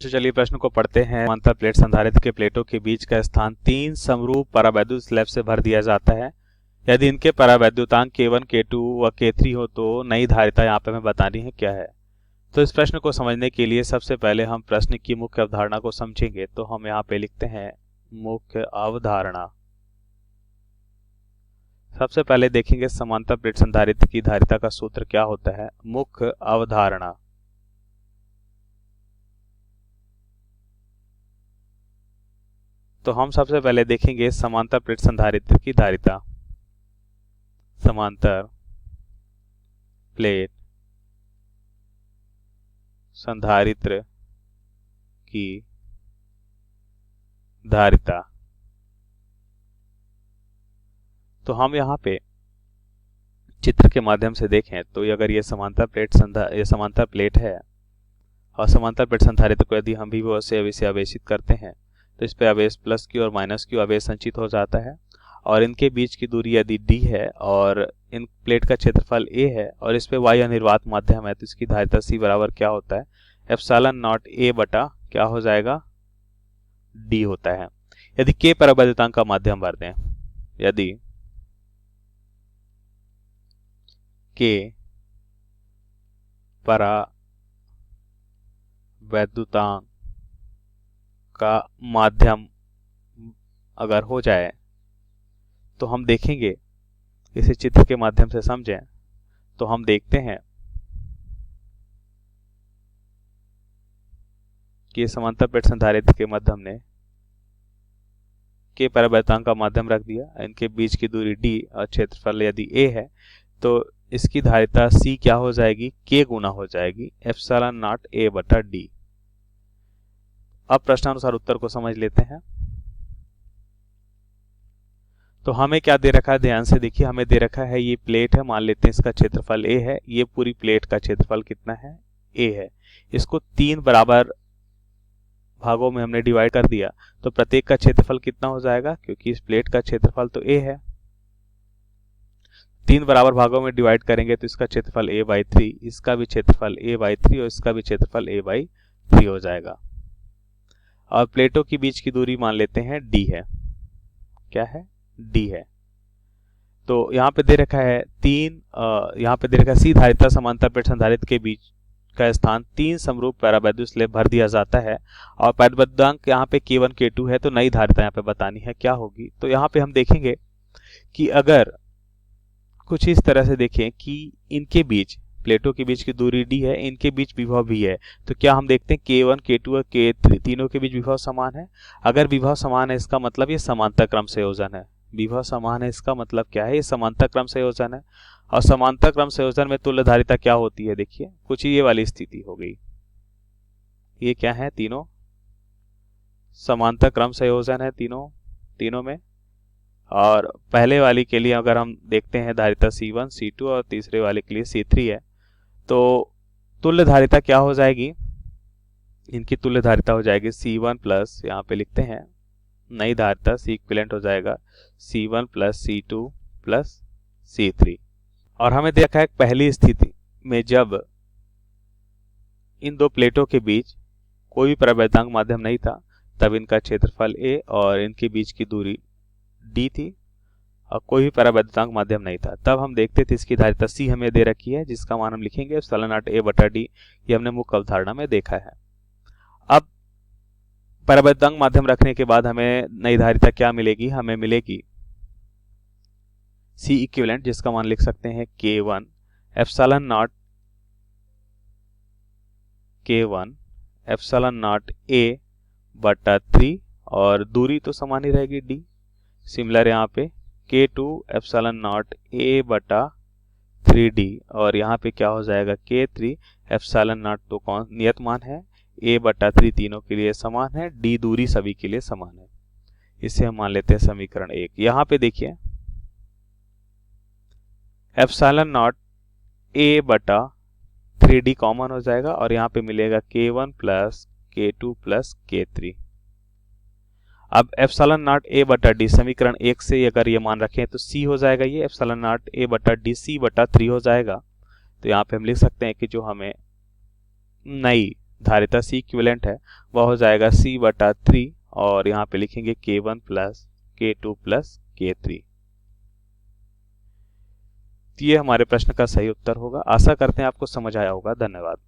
तो चलिए प्रश्न को पढ़ते हैं। समांतर प्लेट संधारित्र के प्लेटों के बीच का स्थान 3 समरूप परावैद्युत स्लैब से भर दिया जाता है। यदि इनके परावैद्युतांक K1, K2 व K3 हो तो नई धारिता यहाँ पे हमें बतानी है क्या है। तो इस प्रश्न को समझने के लिए सबसे पहले हम प्रश्न की मुख्य अवधारणा को समझेंगे। तो हम यहाँ पे लिखते हैं मुख्य अवधारणा। सबसे पहले देखेंगे समांतर प्लेट संधारित्र की धारिता का सूत्र क्या होता है। मुख्य अवधारणा। तो हम सबसे पहले देखेंगे समांतर प्लेट संधारित्र की धारिता। समांतर प्लेट संधारित्र की धारिता। तो हम यहाँ पे चित्र के माध्यम से देखें तो अगर ये समांतर प्लेट है और समांतर प्लेट संधारित्र को यदि हम विभव से इसे आवेशित करते हैं तो इस पे आवेश प्लस क्यू और माइनस क्यू आवेश संचित हो जाता है और इनके बीच की दूरी यदि d है और इन प्लेट का क्षेत्रफल a है और इस पे y अनिर्वात माध्यम है तो इसकी धारिता c बराबर क्या होता है, एप्सिलॉन नॉट a बटा क्या हो जाएगा, d होता है। यदि k परावैद्युतांक का माध्यम भर दें, यदि k परावैद्युतांक का माध्यम अगर हो जाए तो हम देखेंगे, इसे चित्र के माध्यम से समझें तो हम देखते हैं कि समांतर प्लेट संधारित्र के माध्यम ने के परावैद्युतांक का माध्यम रख दिया। इनके बीच की दूरी d और क्षेत्रफल यदि a है तो इसकी धारिता c क्या हो जाएगी, k गुना हो जाएगी एप्सिलॉन नॉट a बटा d। अब प्रश्नानुसार उत्तर को समझ लेते हैं। तो हमें क्या दे रखा है, ध्यान से देखिए। हमें दे रखा है ये प्लेट है, मान लेते हैं इसका क्षेत्रफल a है। ये पूरी प्लेट का क्षेत्रफल कितना है, a है। इसको 3 बराबर भागों में हमने डिवाइड कर दिया तो प्रत्येक का क्षेत्रफल कितना हो जाएगा, क्योंकि इस प्लेट का क्षेत्रफल तो a है। 3 बराबर भागों में डिवाइड करेंगे तो इसका क्षेत्रफल a/3, इसका भी क्षेत्रफल a/3 और इसका भी क्षेत्रफल a/3 हो जाएगा। और प्लेटों के बीच की दूरी मान लेते हैं d है। क्या है, d है। तो यहाँ पे दे रखा है यहाँ पे दे रखा है c धारिता समांतर प्लेट संधारित्र के बीच का स्थान 3 समरूप परावैद्युत स्लैब भर दिया जाता है और परावैद्युतांक यहाँ पे K1 K2 है तो नई धारिता यहाँ पे बतानी है क्या होगी। तो यहाँ पे हम देखेंगे कि अगर कुछ इस तरह से देखें कि इनके बीच प्लेटों के बीच की दूरी d है, इनके बीच विभव भी है, तो क्या हम देखते हैं K1 K2 और K3 तीनों के बीच विभव समान है। अगर विभव समान है इसका मतलब ये समांतर क्रम संयोजन है। विभव समान है इसका मतलब क्या है, ये समांतर क्रम संयोजन है। और समांतर क्रम संयोजन में तुल्य धारिता क्या होती है, देखिए कुछ ये वाली स्थिति हो गई। ये क्या है, तीनों समांतर क्रम संयोजन है तीनों में। और पहले वाली के लिए अगर हम देखते हैं धारिता C1 C2 और तीसरे वाले के लिए C3 है तो तुल्य धारिता क्या हो जाएगी, इनकी तुल्य धारिता हो जाएगी C1 प्लस, यहाँ पे लिखते हैं नई धारिता C इक्विवेलेंट हो जाएगा C1 plus C2 plus C3। और हमें देखा है पहली स्थिति में जब इन दो प्लेटों के बीच कोई भी परावैद्युतांक माध्यम नहीं था तब इनका क्षेत्रफल a और इनके बीच की दूरी d थी और कोई भी परावैद्युतांक माध्यम नहीं था। तब हम देखते थे इसकी धारिता c हमें दे रखी है जिसका मान हम लिखेंगे एप्सिलॉन नॉट a बटा d। ये हमने मुख्य अवधारणा में देखा है। अब परावैद्युतांक माध्यम रखने के बाद हमें नई धारिता क्या मिलेगी, हमें मिलेगी C इक्विवेलेंट जिसका मान लिख सकते हैं K1 एप्सिलॉन नॉट a बटा 3 और दूरी तो समान ही रहेगी d। सिमिलर यहाँ पे K2 एप्सिलॉन नॉट a बटा 3d और यहाँ पे क्या हो जाएगा K3 एप्सिलॉन नॉट, तो कौन नियत मान है a बटा 3 तीनों के लिए समान है, d दूरी सभी के लिए समान है। इसे हम मान लेते हैं समीकरण 1। यहाँ पे देखिए एप्सिलॉन नॉट a बटा 3d कॉमन हो जाएगा और यहाँ पे मिलेगा K1 plus K2 plus K3। अब एप्सिलॉन नॉट a बटा d समीकरण 1 से अगर ये मान रखें तो c हो जाएगा, ये एप्सिलॉन नॉट a बटा d c बटा 3 हो जाएगा। तो यहाँ पे हम लिख सकते हैं कि जो हमें नई धारिता C इक्विवेलेंट है वह हो जाएगा C/3 और यहाँ पे लिखेंगे K1 plus K2 plus K3। ये हमारे प्रश्न का सही उत्तर होगा। आशा करते हैं आपको समझ आया होगा। धन्यवाद।